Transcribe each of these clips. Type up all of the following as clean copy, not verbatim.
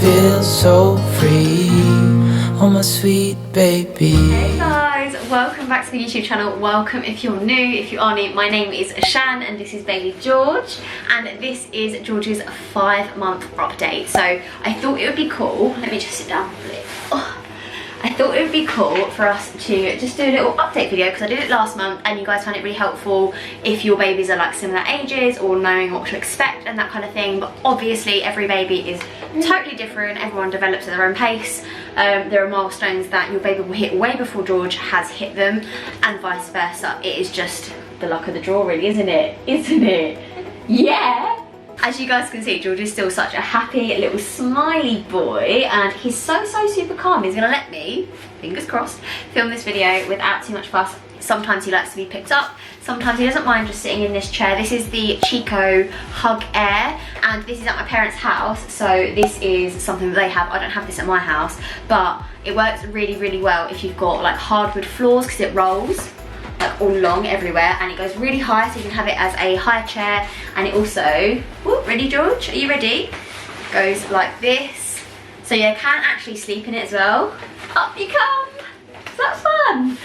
feel so free. Oh my sweet baby. Hey guys, welcome back to the YouTube channel. Welcome if you're new. If you are new, my name is Shan and this is baby George, and this is George's 5-month update. So I thought it would be cool, let me just sit down a bit. I thought it would be cool for us to just do a little update video because I did it last month and you guys found it really helpful if your babies are like similar ages or knowing what to expect and that kind of thing. But obviously every baby is totally different, everyone develops at their own pace. There are milestones that your baby will hit way before George has hit them and vice versa. It is just the luck of the draw really, isn't it? Isn't it? Yeah! As you guys can see, George is still such a happy little smiley boy and he's so super calm. He's gonna let me, fingers crossed, film this video without too much fuss. Sometimes he likes to be picked up, sometimes he doesn't mind just sitting in this chair. This is the Chico Hug Air and this is at my parents' house, so this is something that they have. I don't have this at my house, but it works really well if you've got like hardwood floors because it rolls like all along everywhere and it goes really high, so you can have it as a high chair. And it also, ready George? Are you ready? Goes like this, so you can actually sleep in it as well. Up you come! That's fun!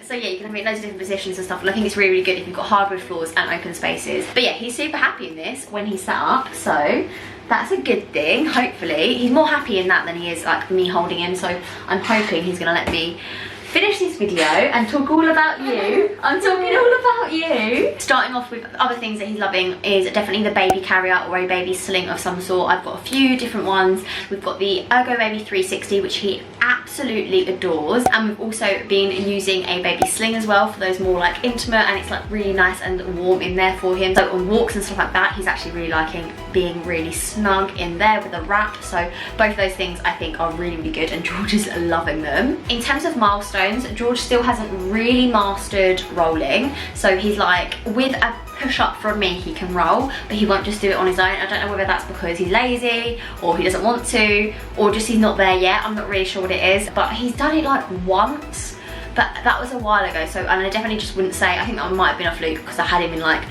So yeah, you can have it in loads of different positions and stuff, and I think it's really good if you've got hardwood floors and open spaces. But yeah, he's super happy in this when he's sat up, so that's a good thing, hopefully. He's more happy in that than he is like me holding him, so I'm hoping he's gonna let me finish this video and talk all about you. I'm talking all about you. Starting off with other things that he's loving is definitely the baby carrier or a baby sling of some sort. I've got a few different ones. We've got the Ergo Baby 360, which he absolutely adores, and we've also been using a baby sling as well for those more like intimate, and it's like really nice and warm in there for him. So on walks and stuff like that, he's actually really liking being really snug in there with a wrap. So both of those things I think are really good and George is loving them. In terms of milestones, George still hasn't really mastered rolling, so he's like, with a push up from me he can roll, but he won't just do it on his own. I don't know whether that's because he's lazy or he doesn't want to, or just he's not there yet. I'm not really sure what it is, but he's done it like once, but that was a while ago. So, and I definitely just wouldn't say, I think that might have been a fluke because I had him in like,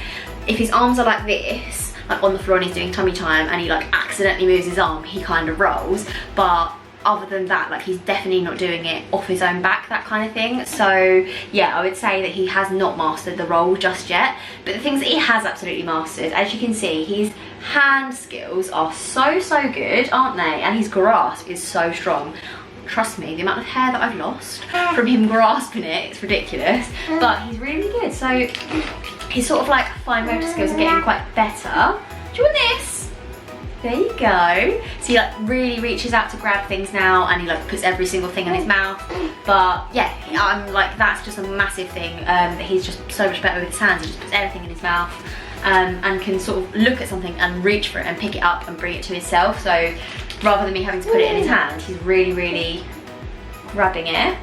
if his arms are like this, like on the floor and he's doing tummy time and he like accidentally moves his arm, he kind of rolls. But other than that, like he's definitely not doing it off his own back, that kind of thing. So yeah, I would say that he has not mastered the roll just yet, but the things that he has absolutely mastered, as you can see, his hand skills are so good, aren't they? And his grasp is so strong. Trust me, the amount of hair that I've lost from him grasping it, it's ridiculous, but he's really good. So his sort of like fine motor skills are getting quite better. Do you want this? There you go. So he like really reaches out to grab things now, and he like puts every single thing in his mouth. But yeah, I'm like, that's just a massive thing, that he's just so much better with his hands. He just puts everything in his mouth and can sort of look at something and reach for it and pick it up and bring it to himself. So rather than me having to put it in his hand, he's really grabbing it.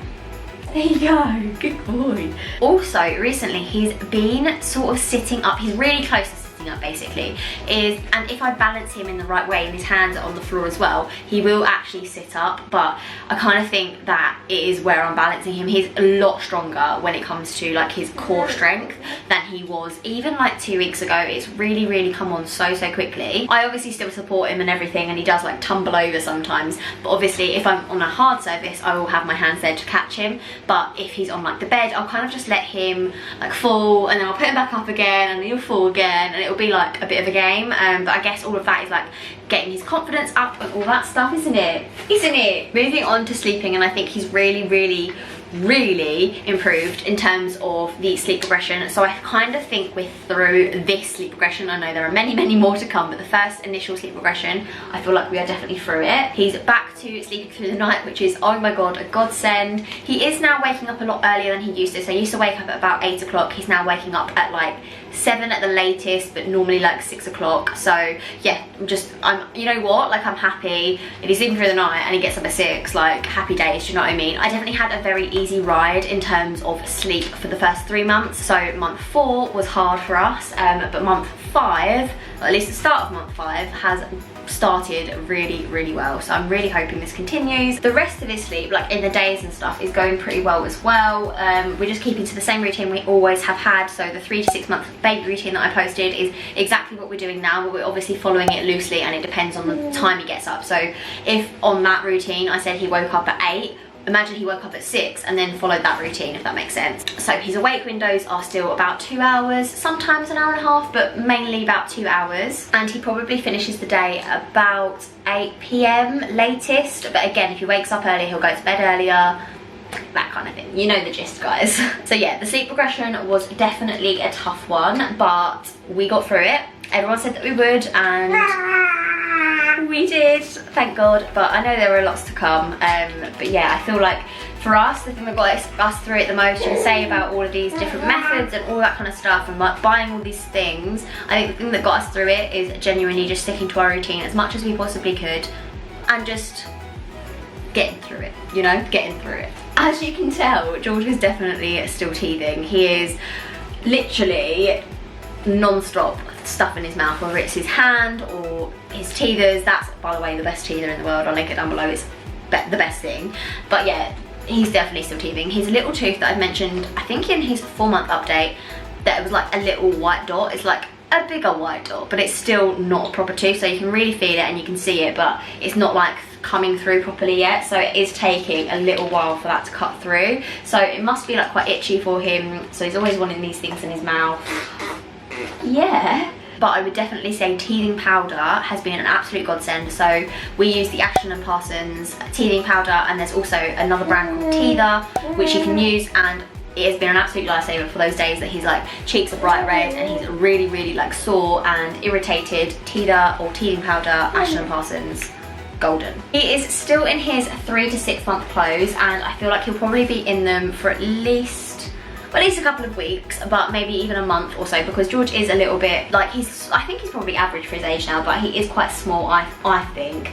There you go, good boy. Also, recently he's been sort of sitting up. He's really close to up basically, and if I balance him in the right way and his hands are on the floor as well, he will actually sit up. But I kind of think that it is where I'm balancing him. He's a lot stronger when it comes to like his core strength than he was even like 2 weeks ago. It's really come on so quickly. I obviously still support him and everything, and he does like tumble over sometimes, but obviously if I'm on a hard surface I will have my hands there to catch him. But if he's on like the bed, I'll kind of just let him like fall, and then I'll put him back up again and then he'll fall again, and it'll be like a bit of a game. But I guess all of that is like getting his confidence up and all that stuff, isn't it? Isn't it? Moving on to sleeping, and I think he's really improved in terms of the sleep progression. So I kind of think we're through this sleep progression. I know there are many more to come, but the first initial sleep progression, I feel like we are definitely through it. He's back to sleeping through the night, which is, oh my god, a godsend. He is now waking up a lot earlier than he used to. So he used to wake up at about 8 o'clock. He's now waking up at like 7 at the latest, but normally like 6 o'clock. So yeah, you know what, like I'm happy. If he's sleeping through the night and he gets up at 6, like happy days, do you know what I mean? I definitely had a very easy ride in terms of sleep for the first 3 months. So month 4 was hard for us, but month 5, or at least the start of month 5, has started really, really well. So I'm really hoping this continues. The rest of his sleep, like in the days and stuff, is going pretty well as well. We're just keeping to the same routine we always have had. So the 3 to 6 month baby routine that I posted is exactly what we're doing now, but we're obviously following it loosely, and it depends on the time he gets up. So if on that routine I said he woke up at 8, imagine he woke up at 6 and then followed that routine, if that makes sense. So his awake windows are still about 2 hours, sometimes an hour and a half, but mainly about 2 hours. And he probably finishes the day about 8 p.m. latest. But again, if he wakes up early, he'll go to bed earlier, that kind of thing. You know the gist, guys. So yeah, the sleep progression was definitely a tough one, but we got through it. Everyone said that we would, and we did, thank God. But I know there were lots to come. But yeah, I feel like for us, the thing that got us through it the most, you can say about all of these different methods and all that kind of stuff, and like buying all these things, I think the thing that got us through it is genuinely just sticking to our routine as much as we possibly could, and just getting through it, you know, getting through it. As you can tell, George is definitely still teething. He is literally non-stop stuff in his mouth, whether it's his hand or his teethers. That's, by the way, the best teether in the world. I'll link it down below. It's the best thing. But yeah, he's definitely still teething. His little tooth that I mentioned, I think in his 4-month update, that it was like a little white dot. It's like a bigger white dot, but it's still not a proper tooth, so you can really feel it and you can see it, but it's not like coming through properly yet, so it is taking a little while for that to cut through. So it must be like quite itchy for him, so he's always wanting these things in his mouth. Yeah, but I would definitely say teething powder has been an absolute godsend. So we use the Ashton and Parsons teething powder, and there's also another brand called Teether, which you can use, and it has been an absolute lifesaver for those days that his like cheeks are bright red and he's really, really like sore and irritated. Teether or teething powder, Ashton and Parsons, golden. He is still in his 3 to 6 month clothes, and I feel like he'll probably be in them for at least a couple of weeks, but maybe even a month or so, because George is a little bit like, I think he's probably average for his age now, but he is quite small, I think.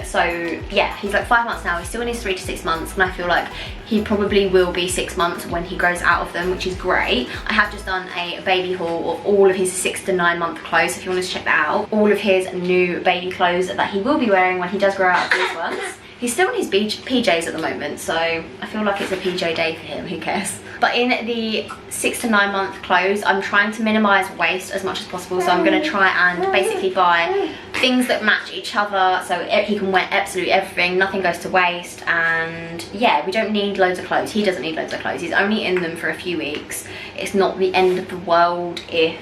So yeah, he's like 5 months now. He's still in his 3 to 6 months, and I feel like he probably will be 6 months when he grows out of them, which is great. I have just done a baby haul of all of his 6 to 9 month clothes, if you want to check that out. All of his new baby clothes that he will be wearing when he does grow out of these ones. He's still in his PJs at the moment, so I feel like it's a PJ day for him, who cares? But in the 6 to 9 month clothes, I'm trying to minimise waste as much as possible, so I'm going to try and basically buy things that match each other, so he can wear absolutely everything, nothing goes to waste. And yeah, we don't need loads of clothes. He doesn't need loads of clothes. He's only in them for a few weeks. It's not the end of the world if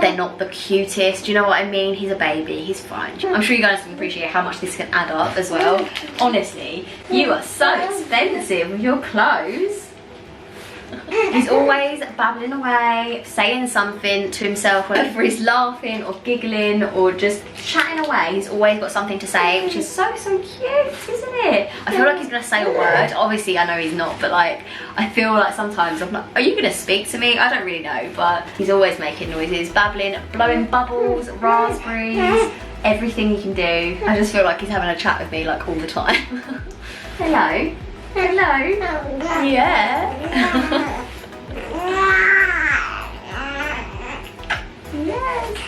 they're not the cutest, you know what I mean? He's a baby, he's fine. I'm sure you guys can appreciate how much this can add up as well. Honestly, you are so expensive with your clothes. He's always babbling away, saying something to himself, whether he's laughing or giggling or just chatting away. He's always got something to say, which is so cute, isn't it? I feel like he's gonna say a word. Obviously I know he's not, but like, I feel like sometimes I'm like, are you gonna speak to me? I don't really know, but he's always making noises, babbling, blowing bubbles, raspberries, everything he can do. I just feel like he's having a chat with me like all the time. Hello. Hello. Yeah. Yes.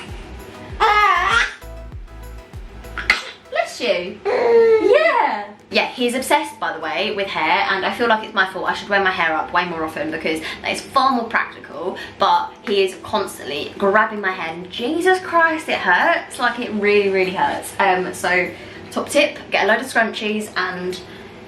Bless you. Yeah. Yeah, he's obsessed, by the way, with hair, and I feel like it's my fault. I should wear my hair up way more often because that is far more practical, but he is constantly grabbing my hair, and Jesus Christ, it hurts. Like, it really, really hurts. So top tip, get a load of scrunchies and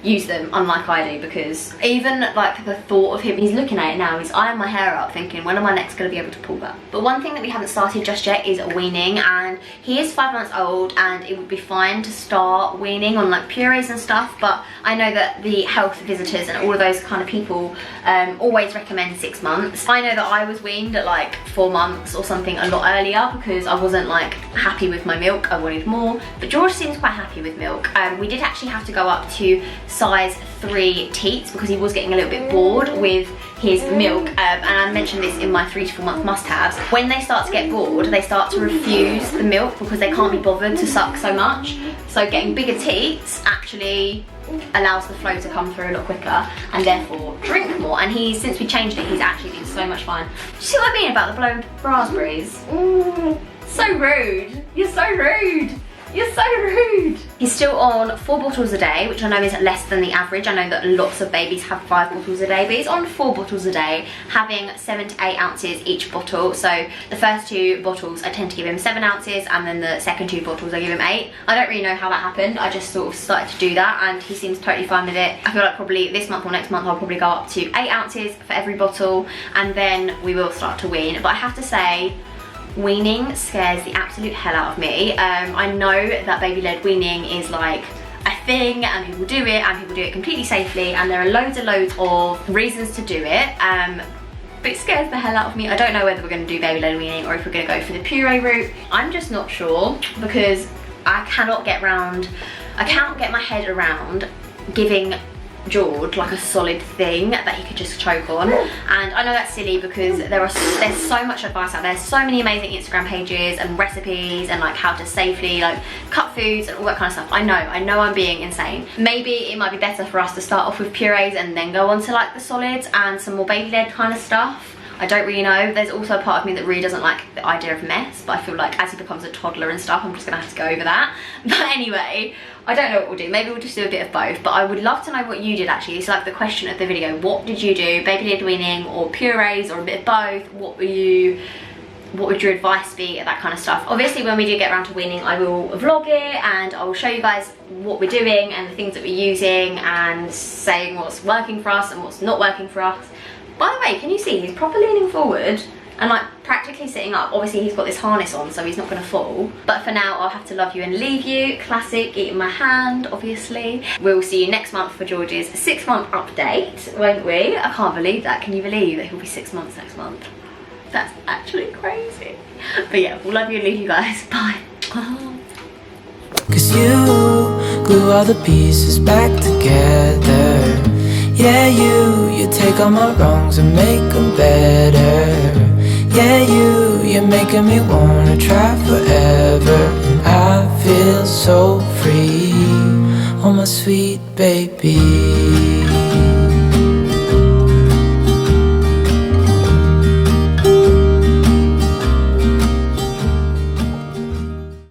use them, unlike I do, because even like the thought of him, he's looking at it now, he's eyeing my hair up thinking, when am I next going to be able to pull that? But one thing that we haven't started just yet is weaning, and he is 5 months old and it would be fine to start weaning on like purees and stuff, but I know that the health visitors and all of those kind of people always recommend 6 months. I know that I was weaned at like 4 months or something a lot earlier because I wasn't like happy with my milk, I wanted more, but George seems quite happy with milk. We did actually have to go up to size 3 teats because he was getting a little bit bored with his milk, and I mentioned this in my 3 to 4 month must-haves. When they start to get bored, they start to refuse the milk because they can't be bothered to suck so much. So getting bigger teats actually allows the flow to come through a lot quicker and therefore drink more. And since we changed it, he's actually been so much fun. Do you see what I mean about the blown raspberries? So rude. You're so rude. You're so rude. He's still on 4 bottles a day, which I know is less than the average. I know that lots of babies have 5 bottles a day, but he's on 4 bottles a day, having 7 to 8 ounces each bottle. So the first 2 bottles I tend to give him 7 ounces, and then the second 2 bottles I give him 8. I don't really know how that happened. I just sort of started to do that, and he seems totally fine with it. I feel like probably this month or next month I'll probably go up to 8 ounces for every bottle, and then we will start to wean. But I have to say, weaning scares the absolute hell out of me. I know that baby-led weaning is like a thing and people do it, and people do it completely safely, and there are loads and loads of reasons to do it, but it scares the hell out of me. I don't know whether we're going to do baby-led weaning or if we're going to go for the puree route. I'm just not sure because I cannot get my head around giving George like a solid thing that he could just choke on. And I know that's silly because there's so much advice out there, so many amazing Instagram pages and recipes and like how to safely like cut foods and all that kind of stuff. I know I'm being insane. Maybe it might be better for us to start off with purees and then go on to like the solids and some more baby-led kind of stuff. I don't really know. There's also a part of me that really doesn't like the idea of mess, but I feel like as he becomes a toddler and stuff, I'm just gonna have to go over that. But anyway, I don't know what we'll do. Maybe we'll just do a bit of both, but I would love to know what you did actually. It's like the question of the video. What did you do? Baby-led weaning or purees or a bit of both? What would your advice be at that kind of stuff? Obviously when we do get around to weaning, I will vlog it and I will show you guys what we're doing and the things that we're using and saying what's working for us and what's not working for us. By the way, can you see he's proper leaning forward and like practically sitting up? Obviously he's got this harness on so he's not going to fall. But for now I'll have to love you and leave you. Classic eating my hand, obviously. We'll see you next month for George's 6-month update, won't we? I can't believe that. Can you believe that he'll be 6 months next month? That's actually crazy. But yeah, we'll love you and leave you guys. Bye. Cause you glue all the pieces back together. Yeah, you take all my wrongs and make them better. Yeah, you're making me wanna try forever. And I feel so free, oh my sweet baby.